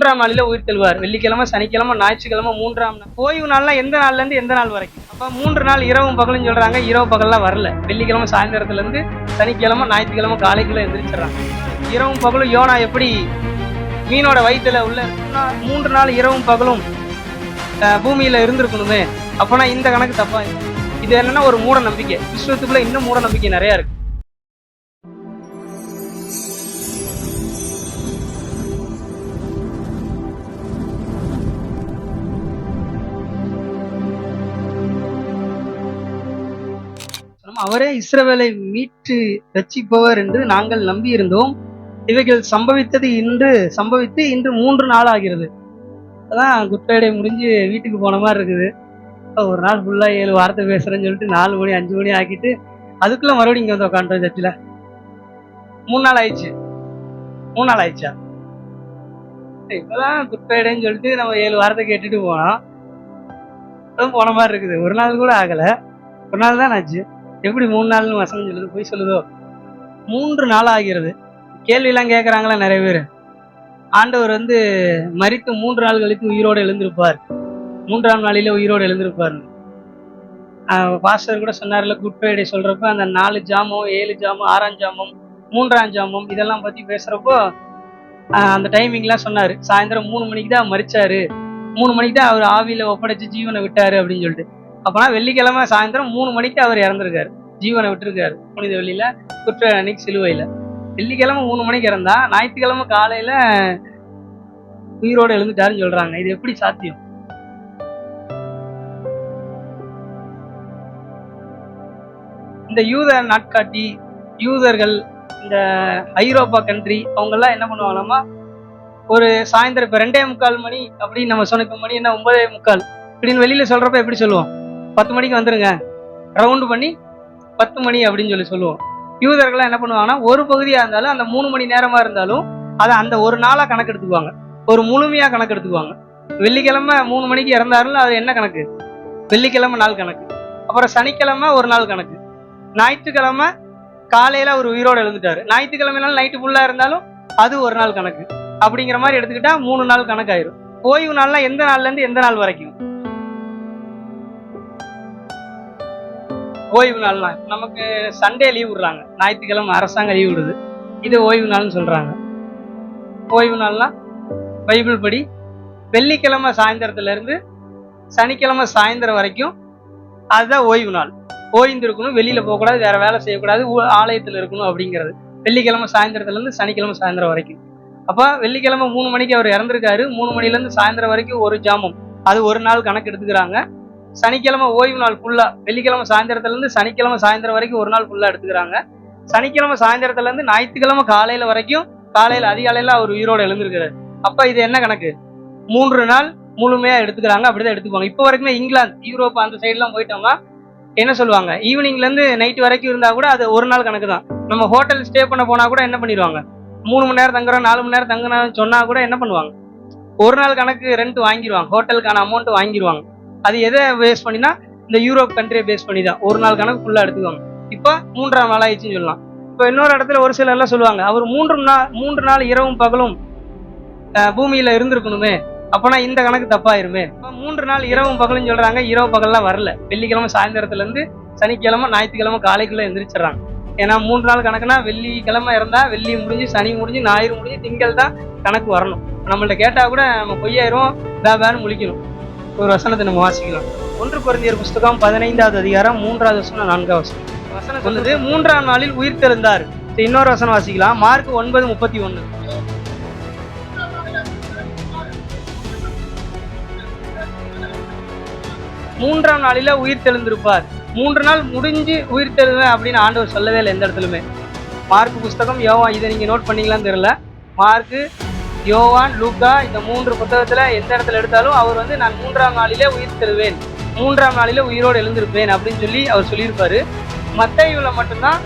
மூன்றாம் நாளில உயிர் தெழுவார். வெள்ளிக்கிழமை, சனிக்கிழமை, ஞாயிற்றுக்கிழமை, மூன்றாம் நாள். ஓய்வு நாள்னா எந்த நாள்ல இருந்து எந்த நாள் வரைக்கும்? அப்ப 3 நாள் இரவும் பகலும் சொல்றாங்க. இரவு பகல்லாம் வரல. வெள்ளிக்கிழமை சாயந்தரத்துல இருந்து சனிக்கிழமை, ஞாயிற்றுக்கிழமை காலைக்குள்ள எந்திரிச்சிடறாங்க. இரவும் பகலும் யோனா எப்படி மீனோட வயிற்றுல உள்ள 3 நாள் இரவும் பகலும் பூமியில இருந்திருக்கணுமே, அப்பனா இந்த கணக்கு தப்பா? இது என்னன்னா ஒரு மூட நம்பிக்கை. விஸ்வத்துக்குள்ள இன்னும் மூட நம்பிக்கை நிறைய இருக்கு. அவரே இஸ்ரவேலை மீட்டு ரட்சிப்பவர் என்று நாங்கள் நம்பி இருந்தோம். இவைகள் சம்பவித்து இன்று 3 நாள் ஆகிறது. அதான் குட் ஃப்ரைடே முடிஞ்சு வீட்டுக்கு போன மாதிரி இருக்குது. ஒரு நாள் ஃபுல்லா 7 வார்த்தை பேசுறேன்னு சொல்லிட்டு 4 மணி 5 மணி ஆக்கிட்டு அதுக்குள்ள மறுபடியும் இங்க வந்து உட்காந்துட்டோம் சர்ச்சில். 3 நாள் ஆயிடுச்சு. 3 நாள் ஆயிடுச்சா? இப்பதான் குட் ஃப்ரைடேன்னு சொல்லிட்டு நம்ம 7 வார்த்தை கேட்டுட்டு போனோம். போன மாதிரி இருக்குது. ஒரு நாள் கூட ஆகல. ஒரு நாள் தான் ஆச்சு. எப்படி 3 நாள்னு வசனம் சொல்லுது? போய் சொல்லுதோ? 3 நாள் ஆகிறது. கேள்வியெல்லாம் கேட்கறாங்களா நிறைய பேர். ஆண்டவர் மரித்து 3 நாள் கழித்து உயிரோடு எழுந்திருப்பார், 3ஆம் நாளில உயிரோடு எழுந்திருப்பார். பாஸ்டர் கூட சொன்னார்ல, குட் ஃப்ரைடே சொல்றப்ப அந்த 4 ஜாமம், 7 ஜாமம், 6ஆம் ஜாமம், 3ஆம் ஜாமம் இதெல்லாம் பத்தி பேசுறப்போ அந்த டைமிங்லாம் சொன்னாரு. சாயந்தரம் 3 மணிக்கு தான் மரிச்சாரு, 3 மணிக்கு தான் அவர் ஆவியில ஒப்படைச்சு ஜீவனை விட்டாரு அப்படின்னு சொல்லிட்டு. அப்பனா வெள்ளிக்கிழமை சாயந்தரம் 3 மணிக்கு அவர் இறந்துருக்காரு, ஜீவனை விட்டுருக்காரு புனித வெள்ளியில, குற்ற அன்னைக்கு சிலுவையில. வெள்ளிக்கிழமை 3 மணிக்கு இறந்தா ஞாயிற்றுக்கிழமை காலையில உயிரோடு எழுந்துட்டாருன்னு சொல்றாங்க. இது எப்படி சாத்தியம்? இந்த யூத நாட்காட்டி யூதர்கள், இந்த ஐரோப்பா கண்ட்ரி அவங்க எல்லாம் என்ன பண்ணுவாங்களாமா, ஒரு சாயந்தரம் இப்ப 2:45 மணி அப்படின்னு நம்ம சொன்ன, மணி என்ன 9:45 இப்படின்னு வெளியில சொல்றப்ப எப்படி சொல்லுவோம்? 10 மணிக்கு வந்துருங்க, ரவுண்டு பண்ணி 10 மணி அப்படின்னு சொல்லுவோம். யூதர்கள்லாம் என்ன பண்ணுவாங்கன்னா, ஒரு பகுதியா இருந்தாலும் அந்த 3 மணி நேரமா இருந்தாலும் அதை அந்த ஒரு நாளா கணக்கு எடுத்துக்குவாங்க, ஒரு முழுமையா கணக்கு எடுத்துக்குவாங்க. வெள்ளிக்கிழமை 3 மணிக்கு இறந்தாருல, அது என்ன கணக்கு? வெள்ளிக்கிழமை நாள் கணக்கு. அப்புறம் சனிக்கிழமை ஒரு நாள் கணக்கு, ஞாயிற்றுக்கிழமை காலையில அவர் உயிரோடு எழுந்துட்டாரு, ஞாயிற்றுக்கிழமை நைட்டு ஃபுல்லா இருந்தாலும் அது ஒரு நாள் கணக்கு. அப்படிங்கிற மாதிரி எடுத்துக்கிட்டா 3 நாள் கணக்காயிரும். ஓய்வு நாள்லாம் எந்த நாள்ல இருந்து எந்த நாள் வரைக்கும்? ஓய்வு நாள்லாம் நமக்கு சண்டே லீவ் விடுறாங்க, ஞாயிற்றுக்கிழமை அரசாங்கம் லீவ் விடுது, இது ஓய்வு நாள்னு சொல்றாங்க. ஓய்வு நாள்லாம் பைபிள் படி வெள்ளிக்கிழமை சாயந்தரத்துல இருந்து சனிக்கிழமை சாயந்தரம் வரைக்கும் அதுதான் ஓய்வு நாள். ஓய்ந்து இருக்கணும், வெளியில போகக்கூடாது, வேற வேலை செய்யக்கூடாது, ஆலயத்துல இருக்கணும் அப்படிங்கிறது. வெள்ளிக்கிழமை சாயந்தரத்துல இருந்து சனிக்கிழமை சாயந்தரம் வரைக்கும். அப்ப வெள்ளிக்கிழமை 3 மணிக்கு அவர் இறந்திருக்காரு, 3 மணில இருந்து சாயந்தரம் வரைக்கும் ஒரு ஜாமம், அது ஒரு நாள் கணக்கு எடுத்துக்கிறாங்க. சனிக்கிழமை ஓய்வு நாள் ஃபுல்லா, வெள்ளிக்கிழமை சாயந்தரத்துல இருந்து சனிக்கிழமை சாயந்தரம் வரைக்கும் ஒரு நாள் ஃபுல்லா எடுத்துக்கிறாங்க. சனிக்கிழமை சாயந்தரத்துல இருந்து ஞாயிற்றுக்கிழமை காலையில வரைக்கும், காலையில அதிகாலையில அவர் உயிரோடு எழுந்திருக்கிறார். அப்ப இது என்ன கணக்கு? 3 நாள் முழுமையா எடுத்துக்கிறாங்க. அப்படிதான் எடுத்துக்குவாங்க. இப்போ வரைக்குமே இங்கிலாந்து, யூரோப் அந்த சைட்லாம் போயிட்டோம்னா என்ன சொல்லுவாங்க, ஈவினிங்ல இருந்து நைட் வரைக்கும் இருந்தா கூட அது ஒரு நாள் கணக்கு தான். நம்ம ஹோட்டல் ஸ்டே பண்ண போனா கூட என்ன பண்ணிடுவாங்க, 3 மணி நேரம் தங்குறோம், 4 மணி நேரம் தங்குறோம்னு சொன்னா கூட என்ன பண்ணுவாங்க, ஒரு நாள் கணக்கு ரெண்ட் வாங்கிடுவாங்க, ஹோட்டலுக்கான அமௌண்ட் வாங்கிடுவாங்க. அது எதை பேஸ் பண்ணினா, இந்த யூரோப் கண்ட்ரியை பேஸ் பண்ணி தான் ஒரு நாள் கணக்கு ஃபுல்லா எடுத்துக்குவாங்க. இப்போ 3ஆம் நாள் ஆயிடுச்சுன்னு சொல்லலாம். இப்போ இன்னொரு இடத்துல ஒரு சிலர் எல்லாம் சொல்லுவாங்க, அவர் 3 நாள் இரவும் பகலும் பூமியில இருந்திருக்கணுமே, அப்பனா இந்த கணக்கு தப்பாயிருமே. 3 நாள் இரவும் பகலும் சொல்றாங்க. இரவு பகல்லாம் வரல. வெள்ளிக்கிழமை சாயந்தரத்துல இருந்து சனிக்கிழமை ஞாயிற்றுக்கிழமை காலைக்குள்ள எந்திரிச்சிடறாங்க. ஏன்னா 3 நாள் கணக்குனா வெள்ளிக்கிழமை இருந்தா வெள்ளி முடிஞ்சு, சனி முடிஞ்சு, ஞாயிறு முடிஞ்சு, திங்கள் தான் கணக்கு வரணும். நம்மள்ட்ட கேட்டா கூட நம்ம பொய்யாயிரும், பேன்னு முழிக்கணும். ஒரு வசனத்தை நம்ம வாசிக்கலாம். 1 கொரிந்தியர் புஸ்தகம் 15வது அதிகாரம் 3வது வசனம் 4வது வசனம். வசனம் சொல்லுது, 3ஆம் நாளில் உயிர் தெழுந்தார். இன்னொரு வசனம் வாசிக்கலாம், மார்க் 9:31. 3ஆம் நாளில உயிர் தெழுந்திருப்பார். 3 நாள் முடிஞ்சு உயிர் தெழுவேன் அப்படின்னு ஆண்டவர் சொல்லவே இல்லை எந்த இடத்துலுமே. மார்க் புஸ்தகம், யோவான், இதை நீங்க நோட் பண்ணீங்களான்னு தெரியல. மார்க்கு, யோவான், லூக்கா, இந்த 3 புத்தகத்துல எந்த இடத்துல எடுத்தாலும் அவர் நான் 3ஆம் நாளிலே உயிர் தெழுவேன், 3ஆம் நாளில உயிரோடு எழுந்திருப்பேன் அப்படின்னு சொல்லி அவர் சொல்லியிருப்பாரு. மத்தேயுல மட்டும்தான்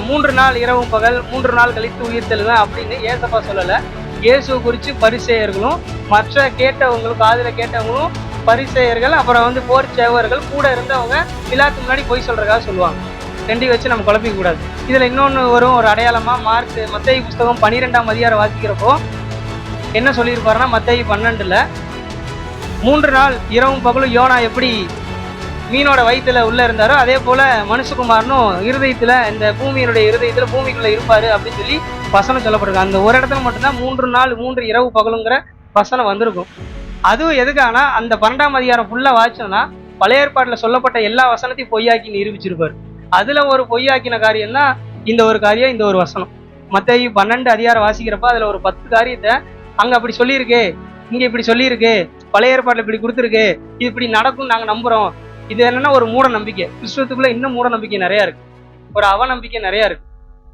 3 நாள் இரவும் பகல், 3 நாள் கழித்து உயிர் தெழுவேன் அப்படின்னு ஏசப்பா சொல்லலை. இயேசு குறித்து பரிசேயர்களும் மற்ற கேட்டவங்களும், காதுல கேட்டவங்களும் பரிசேயர்கள், அப்புறம் போர் சேவர்கள் கூட இருந்தவங்க பிலாத்து முன்னாடி பொய் சொல்றதுக்காக சொல்லுவாங்க. ரெண்டையும் வச்சு நம்ம குழப்பிக்க கூடாது. இதுல இன்னொன்று வரும், ஒரு அடையாளமா மத்தேயு புஸ்தகம் 12ஆம் அதிகாரம் வாசிக்கிறப்போ என்ன சொல்லியிருப்பாருன்னா மத்தேயு 12ல் 3 நாள் இரவும் பகலும் யோனா எப்படி மீனோட வயிற்றுல உள்ள இருந்தாரோ அதே போல மனுஷகுமாரனும் இருதயத்துல இந்த பூமியினுடைய இருதயத்துல பூமிக்குள்ள இருப்பாரு அப்படின்னு சொல்லி வசனம் சொல்லப்பட்டிருக்கு. அந்த ஒரு இடத்துல மட்டும்தான் 3 நாள் 3 இரவு பகலுங்கிற வசனம் வந்திருக்கும். அதுவும் எதுக்கானா அந்த 12ஆம் அதிகாரம் ஃபுல்லா வாய்ச்சோம்னா பழைய ஏற்பாட்டுல சொல்லப்பட்ட எல்லா வசனத்தையும் பொய்யாக்கி நிரூபிச்சிருப்பாரு. அதுல ஒரு பொய்யாக்கின காரியம் தான் இந்த ஒரு காரியம், இந்த ஒரு வசனம். மத்தேயு 12 அதிகாரம் வாசிக்கிறப்ப அதுல ஒரு 10 காரியத்தை அங்க அப்படி சொல்லியிருக்கு, இங்க இப்படி சொல்லியிருக்கு, பழைய ஏற்பாட்டுல இப்படி கொடுத்துருக்கு, இது இப்படி நடக்கும் நாங்க நம்புறோம். இது என்னன்னா ஒரு மூட நம்பிக்கை. கிறிஸ்துவத்துக்குள்ள இன்னும் மூட நம்பிக்கை நிறைய இருக்கு, ஒரு அவநம்பிக்கை நிறைய இருக்கு.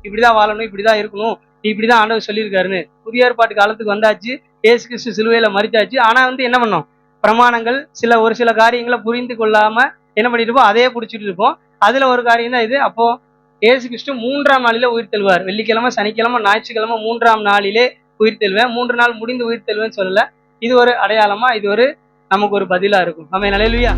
இப்படிதான் வாழணும், இப்படிதான் இருக்கணும், இப்படிதான் ஆண்டவர் சொல்லியிருக்காருன்னு. புதிய ஏற்பாட்டு காலத்துக்கு வந்தாச்சு, ஏசு கிறிஸ்து சிலுவையில மரிச்சாச்சு. ஆனா என்ன பண்ணோம், பிரமாணங்கள் ஒரு சில காரியங்களை புரிந்து கொள்ளாம என்ன பண்ணிட்டு இருப்போம், அதே பிடிச்சிட்டு இருப்போம். அதுல ஒரு காரியம் தான் இது. அப்போ ஏசு கிறிஸ்து 3ஆம் நாளிலே உயிர் தெழுவார். வெள்ளிக்கிழமை, சனிக்கிழமை, ஞாயிற்றுக்கிழமை 3ஆம் நாளிலே உயிர் தெழுவேன். 3 நாள் முடிந்து உயிர் தெழுவேன்னு சொல்லல. இது ஒரு அடையாளமா, இது ஒரு நமக்கு ஒரு பதிலா இருக்கும். ஆமென், அல்லேலூயா.